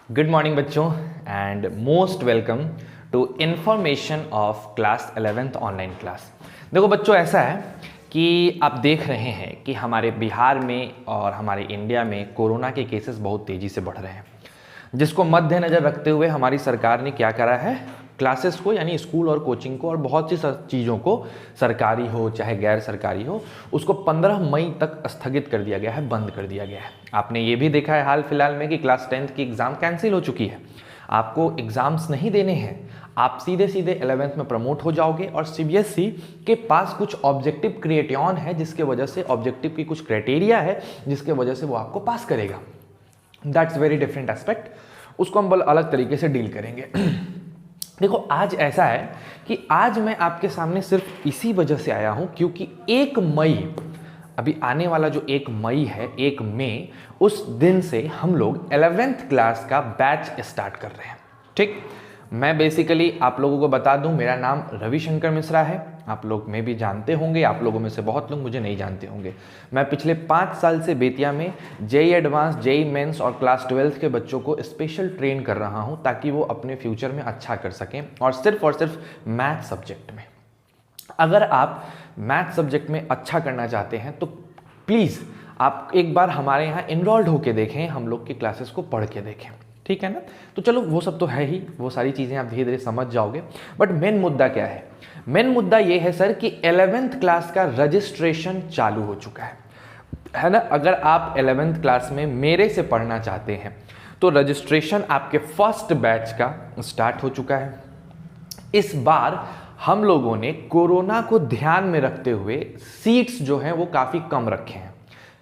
Good morning बच्चों and most welcome to information of class 11th online class. देखो बच्चों, ऐसा है कि आप देख रहे हैं कि हमारे बिहार में और हमारे इंडिया में कोरोना के केसेस बहुत तेज़ी से बढ़ रहे हैं, जिसको मद्देनज़र रखते हुए हमारी सरकार ने क्या करा है, क्लासेस को यानी स्कूल और कोचिंग को और बहुत सी चीज़ों को, सरकारी हो चाहे गैर सरकारी हो, उसको 15 मई तक स्थगित कर दिया गया है, बंद कर दिया गया है। आपने ये भी देखा है हाल फिलहाल में कि क्लास 10th की एग्ज़ाम कैंसिल हो चुकी है। आपको एग्ज़ाम्स नहीं देने हैं, आप सीधे सीधे 11th में प्रमोट हो जाओगे और सीबीएसई के पास कुछ ऑब्जेक्टिव क्रिएटियन है, जिसके वजह से ऑब्जेक्टिव की कुछ क्राइटेरिया है जिसके वजह से वो आपको पास करेगा। दैट्स वेरी डिफरेंट एस्पेक्ट, उसको हम अलग तरीके से डील करेंगे। देखो, आज ऐसा है कि आज मैं आपके सामने सिर्फ इसी वजह से आया हूं क्योंकि 1 मई, अभी आने वाला जो 1 मई है, 1 मई, उस दिन से हम लोग 11th क्लास का बैच स्टार्ट कर रहे हैं। ठीक, मैं बेसिकली आप लोगों को बता दूं, मेरा नाम रविशंकर मिश्रा है। आप लोग में भी जानते होंगे, आप लोगों में से बहुत लोग मुझे नहीं जानते होंगे। मैं पिछले 5 साल से बेतिया में जेई एडवांस, जेई मेंस और क्लास 12th के बच्चों को स्पेशल ट्रेन कर रहा हूं ताकि वो अपने फ्यूचर में अच्छा कर सकें, और सिर्फ मैथ सब्जेक्ट में। अगर आप मैथ सब्जेक्ट में अच्छा करना चाहते हैं तो प्लीज़ आप एक बार हमारे यहाँ इनरोल्ड होके देखें, हम लोग की क्लासेस को पढ़ के देखें, ठीक है ना। तो चलो, वो सब तो है ही, वो सारी चीज़ें आप धीरे धीरे समझ जाओगे। बट मेन मुद्दा क्या है? मेन मुद्दा ये है सर कि 11th क्लास का रजिस्ट्रेशन चालू हो चुका है ना। अगर आप 11th क्लास में मेरे से पढ़ना चाहते हैं तो रजिस्ट्रेशन आपके फर्स्ट बैच का स्टार्ट हो चुका है। इस बार हम लोगों ने कोरोना को ध्यान में रखते हुए सीट्स जो हैं वो काफ़ी कम रखे हैं।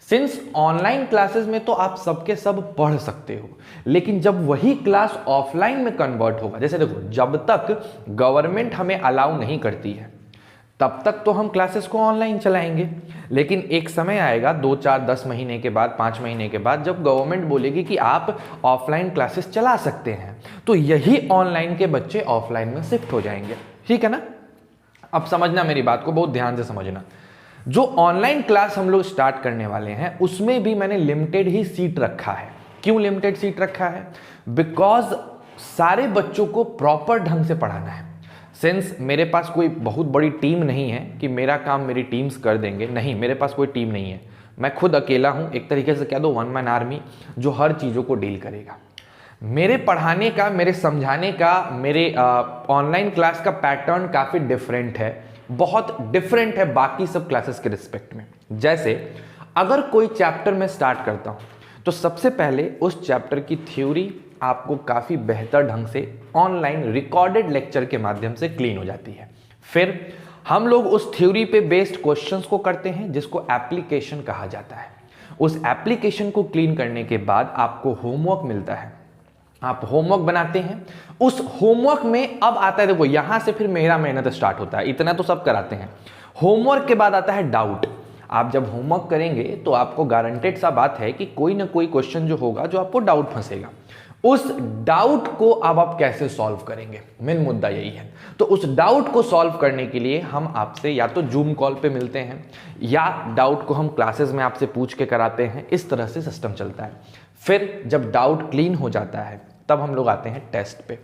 सिंस ऑनलाइन क्लासेस में तो आप सबके सब पढ़ सकते हो, लेकिन जब वही क्लास ऑफलाइन में कन्वर्ट होगा, जैसे देखो, जब तक गवर्नमेंट हमें अलाउ नहीं करती है तब तक तो हम क्लासेस को ऑनलाइन चलाएंगे, लेकिन एक समय आएगा 2, 4, 10 महीने के बाद, 5 महीने के बाद, जब गवर्नमेंट बोलेगी कि आप ऑफलाइन क्लासेस चला सकते हैं, तो यही ऑनलाइन के बच्चे ऑफलाइन में शिफ्ट हो जाएंगे। ठीक है ना। अब समझना, मेरी बात को बहुत ध्यान से समझना। जो ऑनलाइन क्लास हम लोग स्टार्ट करने वाले हैं उसमें भी मैंने लिमिटेड ही सीट रखा है। क्यों लिमिटेड सीट रखा है? बिकॉज सारे बच्चों को प्रॉपर ढंग से पढ़ाना है। सिंस मेरे पास कोई बहुत बड़ी टीम नहीं है कि मेरा काम मेरी टीम्स कर देंगे, नहीं, मेरे पास कोई टीम नहीं है, मैं खुद अकेला हूं, एक तरीके से कह दो 1 मैन आर्मी, जो हर चीज़ों को डील करेगा। मेरे पढ़ाने का, मेरे समझाने का, मेरे ऑनलाइन क्लास का पैटर्न काफ़ी डिफरेंट है, बहुत डिफरेंट है बाकी सब क्लासेस के रिस्पेक्ट में। जैसे अगर कोई चैप्टर मैं स्टार्ट करता हूं तो सबसे पहले उस चैप्टर की थ्योरी आपको काफ़ी बेहतर ढंग से ऑनलाइन रिकॉर्डेड लेक्चर के माध्यम से क्लीन हो जाती है। फिर हम लोग उस थ्योरी पे बेस्ड क्वेश्चंस को करते हैं, जिसको एप्लीकेशन कहा जाता है। उस एप्लीकेशन को क्लीन करने के बाद आपको होमवर्क मिलता है, आप होमवर्क बनाते हैं। उस होमवर्क में अब आता है, देखो यहां से फिर मेरा मेहनत स्टार्ट होता है, इतना तो सब कराते हैं। होमवर्क के बाद आता है डाउट। आप जब होमवर्क करेंगे तो आपको गारंटेड सा बात है कि कोई ना कोई क्वेश्चन जो होगा जो आपको डाउट फंसेगा। उस डाउट को अब आप कैसे सॉल्व करेंगे, मेन मुद्दा यही है। तो उस डाउट को सॉल्व करने के लिए हम आपसे या तो जूम कॉल पे मिलते हैं, या डाउट को हम क्लासेस में आपसे पूछ के कराते हैं। इस तरह से सिस्टम चलता है। फिर जब डाउट क्लीन हो जाता है तब हम लोग आते हैं टेस्ट पे।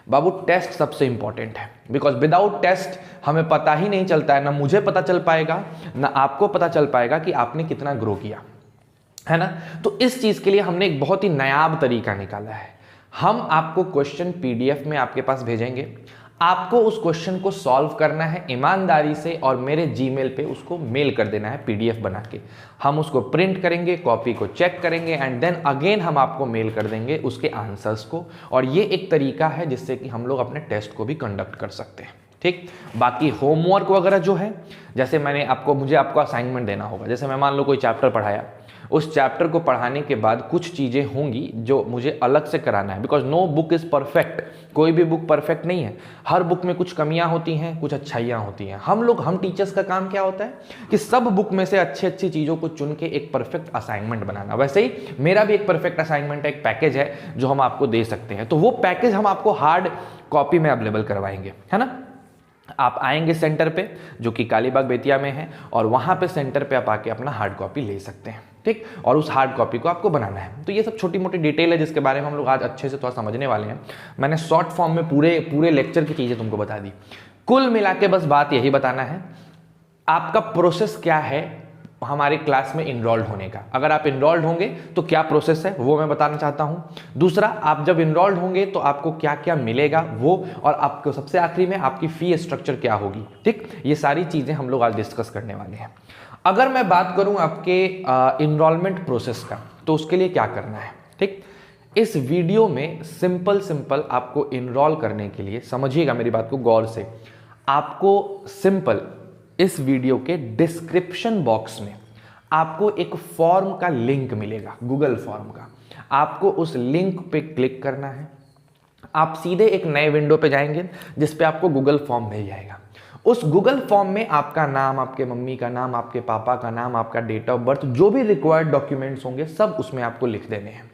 बाबू, टेस्ट सबसे इंपॉर्टेंट है, बिकॉज विदाउट टेस्ट हमें पता ही नहीं चलता है, ना मुझे पता चल पाएगा, ना आपको पता चल पाएगा कि आपने कितना ग्रो किया है ना। तो इस चीज के लिए हमने एक बहुत ही नायाब तरीका निकाला है। हम आपको क्वेश्चन पीडीएफ में आपके पास भेजेंगे, आपको उस क्वेश्चन को सॉल्व करना है ईमानदारी से, और मेरे जीमेल पे उसको मेल कर देना है पीडीएफ बना के। हम उसको प्रिंट करेंगे, कॉपी को चेक करेंगे, एंड देन अगेन हम आपको मेल कर देंगे उसके आंसर्स को। और ये एक तरीका है जिससे कि हम लोग अपने टेस्ट को भी कंडक्ट कर सकते हैं। ठीक, बाकी होमवर्क वगैरह जो है, जैसे मुझे आपको असाइनमेंट देना होगा। जैसे मैं मान लो कोई चैप्टर पढ़ाया, उस चैप्टर को पढ़ाने के बाद कुछ चीज़ें होंगी जो मुझे अलग से कराना है, because no book is perfect. कोई भी बुक परफेक्ट नहीं है, हर बुक में कुछ कमियां होती हैं, कुछ अच्छाइयाँ होती हैं। हम टीचर्स का काम क्या होता है कि सब बुक में से अच्छी चीज़ों को चुन के एक परफेक्ट असाइनमेंट बनाना। वैसे ही मेरा भी एक परफेक्ट असाइनमेंट है, एक पैकेज है जो हम आपको दे सकते हैं। तो वो पैकेज हम आपको हार्ड कॉपी में अवेलेबल करवाएंगे, है ना। आप आएंगे सेंटर पे, जो कि कालीबाग बेतिया में है, और वहाँ पे सेंटर पे आप आके अपना हार्ड कॉपी ले सकते हैं। ठीक, और उस हार्ड कॉपी को आपको बनाना है। तो ये सब छोटी मोटी डिटेल है जिसके बारे में हम लोग आज अच्छे से थोड़ा समझने वाले हैं। मैंने शॉर्ट फॉर्म में पूरे लेक्चर की चीज़ें तुमको बता दी। कुल मिला के बस बात यही बताना है आपका प्रोसेस क्या है हमारे क्लास में इनरोल्ड होने का। अगर आप इनरोल्ड होंगे तो क्या प्रोसेस है वो मैं बताना चाहता हूं। दूसरा, आप जब इनरोल्ड होंगे तो आपको क्या क्या मिलेगा वो, और आपको सबसे आखिरी में आपकी फी स्ट्रक्चर क्या होगी। ठीक, ये सारी चीजें हम लोग आज डिस्कस करने वाले हैं। अगर मैं बात करूं आपके इनरोलमेंट प्रोसेस का, तो उसके लिए क्या करना है। ठीक, इस वीडियो में सिंपल आपको इनरोल करने के लिए, समझिएगा मेरी बात को गौर से, आपको सिंपल इस वीडियो के डिस्क्रिप्शन बॉक्स में आपको एक फॉर्म का लिंक मिलेगा, गूगल फॉर्म का। आपको उस लिंक पे क्लिक करना है। आप सीधे एक नए विंडो पे जाएंगे जिस पे आपको गूगल फॉर्म मिल जाएगा। उस गूगल फॉर्म में आपका नाम, आपके मम्मी का नाम, आपके पापा का नाम, आपका डेट ऑफ बर्थ, जो भी रिक्वायर्ड डॉक्यूमेंट्स होंगे सब उसमें आपको लिख देने हैं।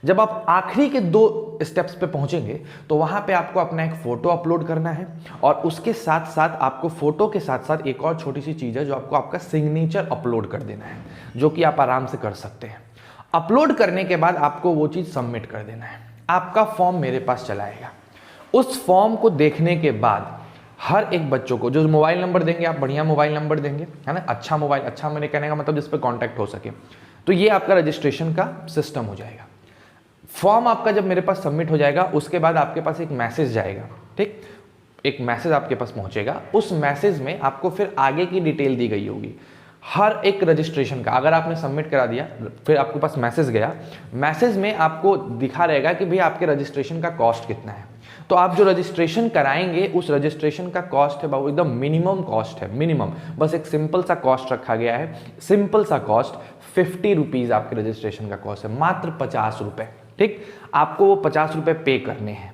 जब आप आखिरी के 2 स्टेप्स पे पहुंचेंगे तो वहां पे आपको अपना एक फोटो अपलोड करना है, और उसके साथ साथ आपको फोटो के साथ साथ एक और छोटी सी चीज है जो आपको आपका सिग्नेचर अपलोड कर देना है, जो कि आप आराम से कर सकते हैं। अपलोड करने के बाद आपको वो चीज सबमिट कर देना है। आपका फॉर्म मेरे पास चला आएगा। उस फॉर्म को देखने के बाद हर एक बच्चों को जो मोबाइल नंबर देंगे, आप बढ़िया मोबाइल नंबर देंगे, है ना, अच्छा मोबाइल, अच्छा मैंने कहने का मतलब जिस पे कांटेक्ट हो सके, तो ये आपका रजिस्ट्रेशन का सिस्टम हो जाएगा। फॉर्म आपका जब मेरे पास सबमिट हो जाएगा, उसके बाद आपके पास एक मैसेज जाएगा। ठीक, एक मैसेज आपके पास पहुंचेगा। उस मैसेज में आपको फिर आगे की डिटेल दी गई होगी हर एक रजिस्ट्रेशन का। अगर आपने सबमिट करा दिया, फिर आपके पास मैसेज गया, मैसेज में आपको दिखा रहेगा कि भाई आपके रजिस्ट्रेशन का कॉस्ट कितना है। तो आप जो रजिस्ट्रेशन कराएंगे उस रजिस्ट्रेशन का कॉस्ट है बाबू एकदम मिनिमम कॉस्ट है, मिनिमम, बस एक सिंपल सा कॉस्ट रखा गया है। सिंपल सा कॉस्ट 50 रुपीज आपके रजिस्ट्रेशन का कॉस्ट है, मात्र 50 रुपए। ठीक, आपको वो 50 रुपए पे करने हैं।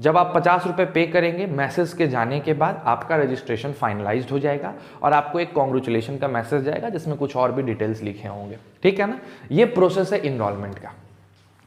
जब आप 50 रुपए पे करेंगे, मैसेज के जाने के बाद आपका रजिस्ट्रेशन फाइनलाइज्ड हो जाएगा और आपको एक कॉन्ग्रेचुलेशन का मैसेज जाएगा जिसमें कुछ और भी डिटेल्स लिखे होंगे। ठीक है ना, ये प्रोसेस है इनरोलमेंट का।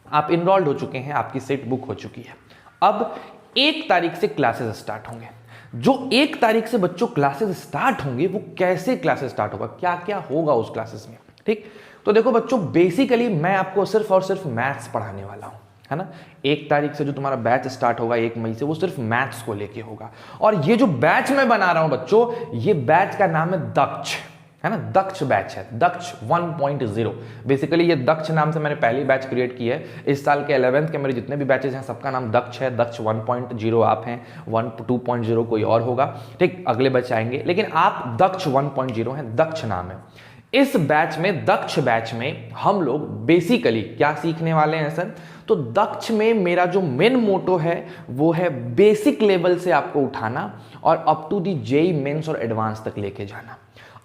आप इनरोल्ड हो चुके हैं, आपकी सीट बुक हो चुकी है। अब 1 तारीख से क्लासेस स्टार्ट होंगे। जो 1 तारीख से बच्चों क्लासेस स्टार्ट होंगे, वो कैसे क्लासेस स्टार्ट होगा, क्या क्या होगा उस क्लासेस में। ठीक, तो देखो बच्चों, बेसिकली मैं आपको सिर्फ और सिर्फ मैथ्स पढ़ाने वाला हूं, है ना। 1 तारीख से जो तुम्हारा बैच स्टार्ट होगा 1 मई से, वो सिर्फ मैथ्स को लेके होगा। और ये जो बैच मैं बना रहा हूं बच्चों, ये बैच का नाम है दक्ष, है ना, दक्ष बैच है, दक्ष 1.0। बेसिकली ये दक्ष नाम से मैंने पहली बैच क्रिएट की है। इस साल के 11th के मेरे जितने भी बैचेस हैं सबका नाम दक्ष है। दक्ष 1.0 आप हैं, 2.0 कोई और होगा। ठीक, अगले बैच आएंगे, लेकिन आप दक्ष 1.0 हैं, दक्ष नाम है। इस बैच में, दक्ष बैच में हम लोग बेसिकली क्या सीखने वाले हैं सर, तो दक्ष में मेरा जो मेन मोटो है वो है बेसिक लेवल से आपको उठाना और up to the JEE mains और एडवांस तक लेके जाना।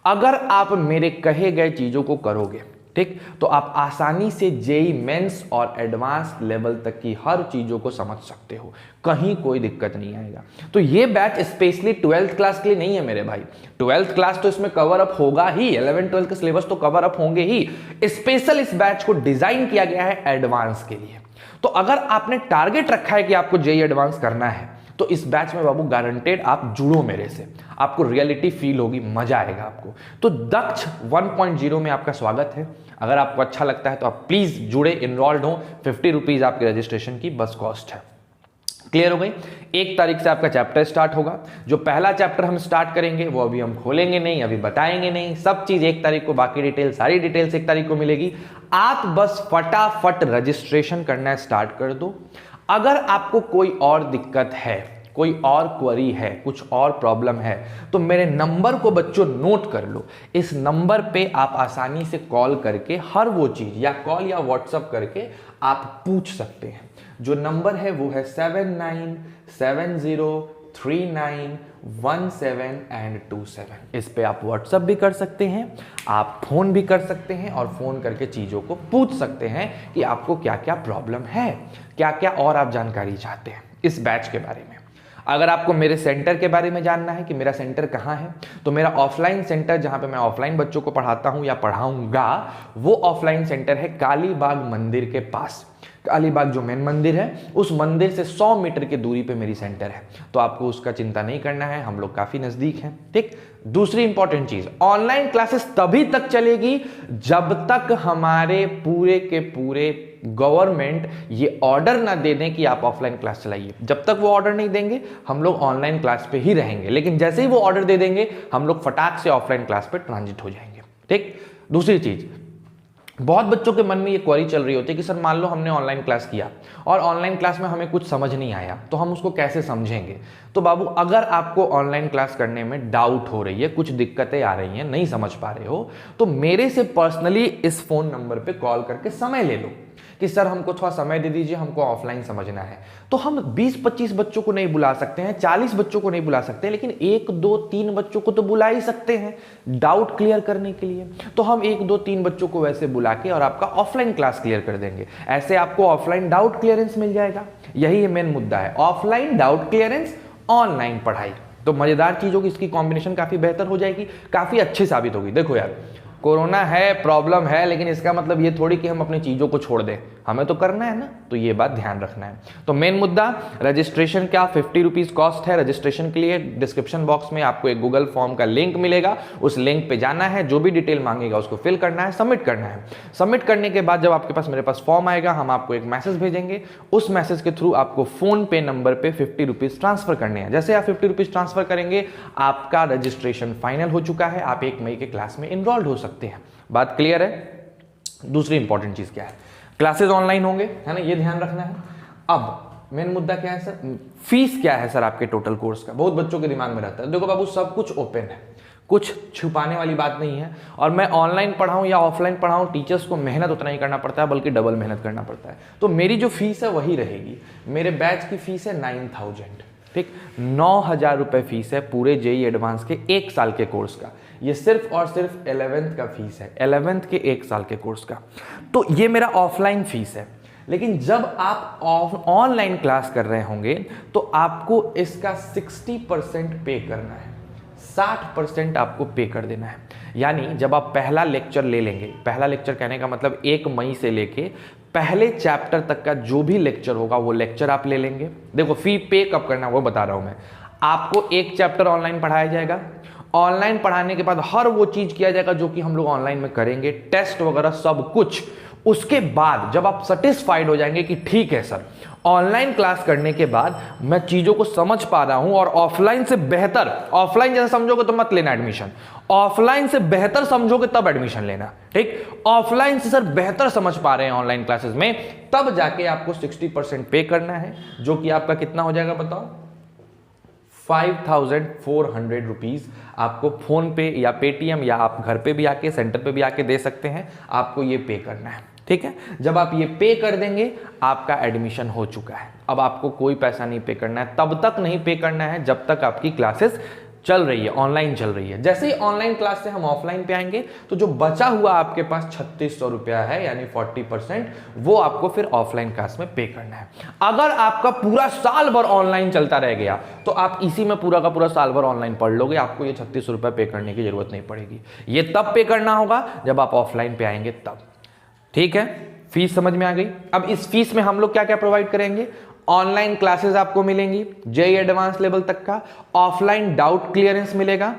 अगर आप मेरे कहे गए चीजों को करोगे, ठीक, तो आप आसानी से जेईई मेंस और एडवांस लेवल तक की हर चीजों को समझ सकते हो, कहीं कोई दिक्कत नहीं आएगा। तो ये बैच स्पेशली 12th क्लास के लिए नहीं है मेरे भाई। 12th क्लास तो इसमें कवर अप होगा ही, 11th 12th के सिलेबस तो कवर अप होंगे ही। स्पेशल इस बैच को डिजाइन किया गया है एडवांस के लिए। तो अगर आपने टारगेट रखा है कि आपको जेईई एडवांस करना है, तो इस बैच में बाबू गारंटेड आप जुड़ो मेरे से, आपको रियलिटी फील होगी, मजा आएगा आपको। तो दक्ष 1.0 में आपका स्वागत है। अगर आपको अच्छा लगता है तो आप प्लीज जुड़े, इनरोल्ड हो। 50 रुपीज आपके रजिस्ट्रेशन की बस कॉस्ट है। क्लियर हो गई। 1 तारीख से आपका चैप्टर स्टार्ट होगा। जो पहला चैप्टर हम स्टार्ट करेंगे वो अभी हम खोलेंगे नहीं, अभी बताएंगे नहीं, सब चीज 1 तारीख को, बाकी डिटेल, सारी डिटेल्स 1 तारीख को मिलेगी। आप बस फटाफट रजिस्ट्रेशन करना स्टार्ट कर दो। अगर आपको कोई और दिक्कत है, कोई और क्वेरी है, कुछ और प्रॉब्लम है, तो मेरे नंबर को बच्चों नोट कर लो। इस नंबर पे आप आसानी से कॉल करके हर वो चीज, या कॉल या व्हाट्सएप करके आप पूछ सकते हैं। जो नंबर है वो है 7970391727। इस पे आप व्हाट्सएप भी कर सकते हैं, आप फोन भी कर सकते हैं, और फोन करके चीजों को पूछ सकते हैं कि आपको क्या क्या प्रॉब्लम है, क्या क्या और आप जानकारी चाहते हैं इस बैच के बारे में। अगर आपको मेरे सेंटर के बारे में जानना है कि मेरा सेंटर कहाँ है, तो मेरा ऑफलाइन सेंटर जहां पे मैं ऑफलाइन बच्चों को पढ़ाता हूं या पढ़ाऊंगा, वो ऑफलाइन सेंटर है कालीबाग मंदिर के पास। अलीबाग जो मेन मंदिर है, उस मंदिर से 100 मीटर की दूरी पे मेरी सेंटर है, तो आपको उसका चिंता नहीं करना है, हम लोग काफी नजदीक हैं। ठीक, दूसरी इंपॉर्टेंट चीज, ऑनलाइन क्लासेस तभी तक चलेगी जब तक हमारे पूरे के पूरे गवर्नमेंट ये ऑर्डर ना दे दें कि आप ऑफलाइन क्लास चलाइए। जब तक वो ऑर्डर नहीं देंगे हम लोग ऑनलाइन क्लास पे ही रहेंगे, लेकिन जैसे ही वो ऑर्डर दे देंगे हम लोग फटाक से ऑफलाइन क्लास पे ट्रांजिट हो जाएंगे। ठीक, दूसरी चीज, बहुत बच्चों के मन में ये क्वेरी चल रही होती है कि सर मान लो हमने ऑनलाइन क्लास किया और ऑनलाइन क्लास में हमें कुछ समझ नहीं आया, तो हम उसको कैसे समझेंगे। तो बाबू, अगर आपको ऑनलाइन क्लास करने में डाउट हो रही है, कुछ दिक्कतें आ रही हैं, नहीं समझ पा रहे हो, तो मेरे से पर्सनली इस फोन नंबर पे कॉल करके समय ले लो कि सर हमको थोड़ा समय दे दीजिए, हमको ऑफलाइन समझना है। तो हम 20-25 बच्चों को नहीं बुला सकते हैं, 40 बच्चों को नहीं बुला सकते हैं, लेकिन 1, 2, 3 बच्चों को तो बुला ही सकते हैं डाउट क्लियर करने के लिए। तो हम 1, 2, 3 बच्चों को वैसे बुला के और आपका ऑफलाइन क्लास क्लियर कर देंगे। ऐसे आपको ऑफलाइन डाउट क्लियरेंस मिल जाएगा। यही मेन मुद्दा है, ऑफलाइन डाउट क्लियरेंस, ऑनलाइन पढ़ाई। तो मजेदार चीज होगी, इसकी कॉम्बिनेशन काफी बेहतर हो जाएगी, काफी अच्छी साबित होगी। देखो यार, कोरोना है, प्रॉब्लम है, लेकिन इसका मतलब ये थोड़ी कि हम अपनी चीज़ों को छोड़ दें, हमें तो करना है ना, तो ये बात ध्यान रखना है। तो मेन मुद्दा, रजिस्ट्रेशन का 50 रुपीज़ कॉस्ट है रजिस्ट्रेशन के लिए। डिस्क्रिप्शन बॉक्स में आपको एक गूगल फॉर्म का लिंक मिलेगा, उस लिंक पे जाना है, जो भी डिटेल मांगेगा उसको फिल करना है, सबमिट करना है। सबमिट करने के बाद जब आपके पास मेरे पास फॉर्म आएगा, हम आपको एक मैसेज भेजेंगे, उस मैसेज के थ्रू आपको फोन पे नंबर पे 50 रुपीज़ ट्रांसफर करने हैं। जैसे आप 50 रुपीज़ ट्रांसफर करेंगे, आपका रजिस्ट्रेशन फाइनल हो चुका है, आप 1 मई के क्लास में इनरोल्ड हो सकते हैं। बात क्लियर है? दूसरी इंपॉर्टेंट चीज क्या है, क्लासेस ऑनलाइन होंगे, है ना, ये ध्यान रखना है। अब मेन मुद्दा क्या है सर, फीस क्या है सर आपके टोटल कोर्स का, बहुत बच्चों के दिमाग में रहता है। देखो बाबू, सब कुछ ओपन है, कुछ छुपाने वाली बात नहीं है। और मैं ऑनलाइन पढ़ाऊं या ऑफलाइन पढ़ाऊं, टीचर्स को मेहनत उतना ही करना पड़ता है, बल्कि डबल मेहनत करना पड़ता है। तो मेरी जो फीस है वही रहेगी। मेरे बैच की फीस है 9000, ठीक, 9000 रुपए फीस है पूरे जेईई एडवांस के 1 साल के कोर्स का। ये सिर्फ और सिर्फ 11th का फीस है, 11th के 1 साल के कोर्स का। तो ये मेरा ऑफलाइन फीस है। लेकिन जब आप ऑनलाइन क्लास कर रहे होंगे तो आपको इसका 60% पे करना है, 60% आपको पे कर देना है। यानी जब आप पहला लेक्चर ले लेंगे, पहला लेक्चर कहने का मतलब 1 मई से लेके पहले चैप्टर तक का जो भी लेक्चर होगा वो लेक्चर आप ले लेंगे। देखो, फी पे कब करना है वो बता रहा हूं मैं आपको। 1 चैप्टर ऑनलाइन पढ़ाया जाएगा, ऑनलाइन पढ़ाने के बाद हर वो चीज किया जाएगा जो कि हम लोग ऑनलाइन में करेंगे, टेस्ट वगैरह सब कुछ। उसके बाद जब आप सेटिस्फाइड हो जाएंगे कि ठीक है सर, ऑनलाइन क्लास करने के बाद मैं चीजों को समझ पा रहा हूं और ऑफलाइन से बेहतर, ऑफलाइन जैसा समझोगे तो मत लेना एडमिशन, ऑफलाइन से बेहतर समझोगे तब एडमिशन लेना। ठीक, ऑफलाइन से सर बेहतर समझ पा रहे हैं ऑनलाइन क्लासेस में, तब जाके आपको 60% पे करना है, जो कि आपका कितना हो जाएगा बताओ, 5400 रुपीज आपको फोन पे या पेटीएम या आप घर पे भी आके, सेंटर पे भी आके दे सकते हैं, आपको ये पे करना है। ठीक है, जब आप ये पे कर देंगे आपका एडमिशन हो चुका है। अब आपको कोई पैसा नहीं पे करना है, तब तक नहीं पे करना है जब तक आपकी क्लासेस चल रही है, ऑनलाइन चल रही है। जैसे ही ऑनलाइन क्लास से हम ऑफलाइन पे आएंगे तो जो बचा हुआ आपके पास 3600 रुपया है, यानी 40%, वो आपको फिर ऑफलाइन क्लास में पे करना है। अगर आपका पूरा साल भर ऑनलाइन चलता रह गया तो आप इसी में पूरा का पूरा साल भर ऑनलाइन पढ़ लोगे, आपको ये 3600 रुपया पे करने की जरूरत नहीं पड़ेगी। ये तब पे करना होगा जब आप ऑफलाइन पे आएंगे तब। ठीक है, फीस समझ में आ गई। अब इस फीस में हम लोग क्या क्या प्रोवाइड करेंगे, ऑनलाइन क्लासेस आपको मिलेंगी जेईई एडवांस लेवल तक का, ऑफलाइन डाउट क्लियरेंस मिलेगा,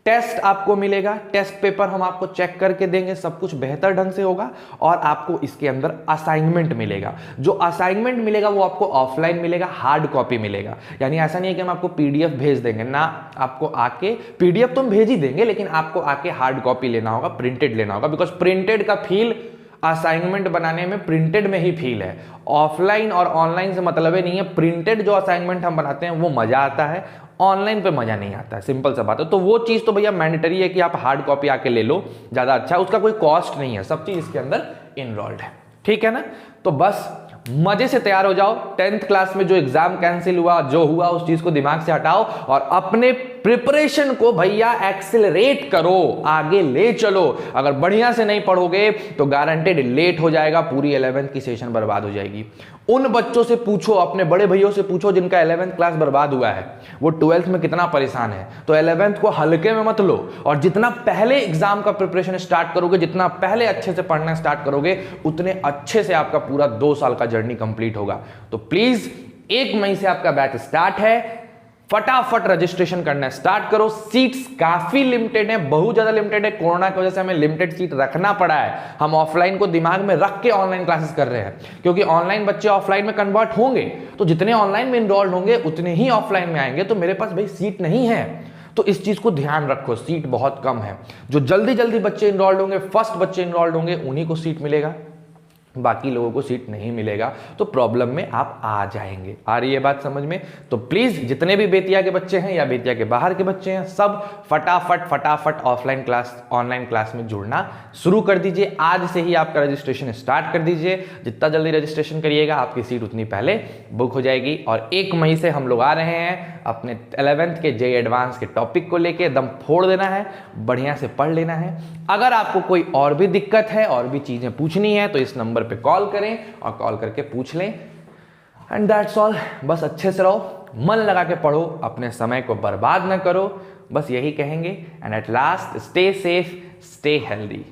टेस्ट आपको मिलेगा, टेस्ट पेपर हम आपको चेक करके देंगे, सब कुछ बेहतर ढंग से होगा, और आपको इसके अंदर असाइनमेंट मिलेगा। जो असाइनमेंट मिलेगा वो आपको ऑफलाइन मिलेगा, हार्ड कॉपी मिलेगा। यानी ऐसा नहीं है कि हम आपको पीडीएफ भेज देंगे ना, आपको आके पीडीएफ तो हम भेज ही देंगे, लेकिन आपको आके हार्ड कॉपी लेना होगा, प्रिंटेड लेना होगा, बिकॉज प्रिंटेड का फील असाइनमेंट बनाने में प्रिंटेड में ही फील है। ऑफलाइन और ऑनलाइन से मतलब ही नहीं है, प्रिंटेड जो असाइनमेंट हम बनाते हैं वो मजा आता है, ऑनलाइन पे मजा नहीं आता है, सिंपल सा बात है। तो वो चीज तो भैया मैंडेटरी है कि आप हार्ड कॉपी आके ले लो, ज्यादा अच्छा है, उसका कोई कॉस्ट नहीं है, सब चीज इसके अंदर इनरोल्ड है। ठीक है ना, तो बस मजे से तैयार हो जाओ। 10th क्लास में जो एग्जाम कैंसिल हुआ, जो हुआ, उस चीज को दिमाग से हटाओ और अपने प्रिपरेशन को भैया एक्सेलरेट करो, आगे ले चलो। अगर बढ़िया से नहीं पढ़ोगे तो गारंटेड लेट हो जाएगा, पूरी 11th की सेशन बर्बाद हो जाएगी। उन बच्चों से पूछो, अपने बड़े भैयों से पूछो जिनका 11th क्लास बर्बाद हुआ है, वो 12th में कितना परेशान है। तो 11th को हल्के में मत लो, और जितना पहले एग्जाम का प्रिपरेशन स्टार्ट करोगे, जितना पहले अच्छे से पढ़ना स्टार्ट करोगे, उतने अच्छे से आपका पूरा 2 साल का जर्नी कंप्लीट होगा। तो प्लीज 1 मई से आपका बैच स्टार्ट है, फटाफट रजिस्ट्रेशन करना स्टार्ट करो। सीट्स काफी लिमिटेड है, बहुत ज्यादा लिमिटेड है। कोरोना की वजह से हमें लिमिटेड सीट रखना पड़ा है। हम ऑफलाइन को दिमाग में रख के ऑनलाइन क्लासेस कर रहे हैं, क्योंकि ऑनलाइन बच्चे ऑफलाइन में कन्वर्ट होंगे, तो जितने ऑनलाइन में इनरोल्ड होंगे उतने ही ऑफलाइन में आएंगे। तो मेरे पास भाई सीट नहीं है, तो इस चीज को ध्यान रखो, सीट बहुत कम है। जो जल्दी जल्दी बच्चे इनरोल्ड होंगे, फर्स्ट बच्चे इनरोल्ड होंगे, उन्हीं को सीट मिलेगा, बाकी लोगों को सीट नहीं मिलेगा। तो प्रॉब्लम में आप आ जाएंगे। आ रही है बात समझ में? तो प्लीज जितने भी बेतिया के बच्चे हैं या बेतिया के बाहर के बच्चे हैं, सब फटाफट ऑफलाइन क्लास ऑनलाइन क्लास में जुड़ना शुरू कर दीजिए। आज से ही आपका रजिस्ट्रेशन स्टार्ट कर दीजिए। जितना जल्दी रजिस्ट्रेशन करिएगा, आपकी सीट उतनी पहले बुक हो जाएगी। और 1 मई से हम लोग आ रहे हैं अपने 11th के जेईई एडवांस के टॉपिक को लेके। दम फोड़ देना है, बढ़िया से पढ़ लेना है। अगर आपको कोई और भी दिक्कत है, और भी चीजें पूछनी है, तो इस नंबर पे कॉल करें और कॉल करके पूछ लें। And that's all. बस अच्छे से रहो, मन लगा के पढ़ो, अपने समय को बर्बाद ना करो, बस यही कहेंगे। And at last, stay safe, stay healthy.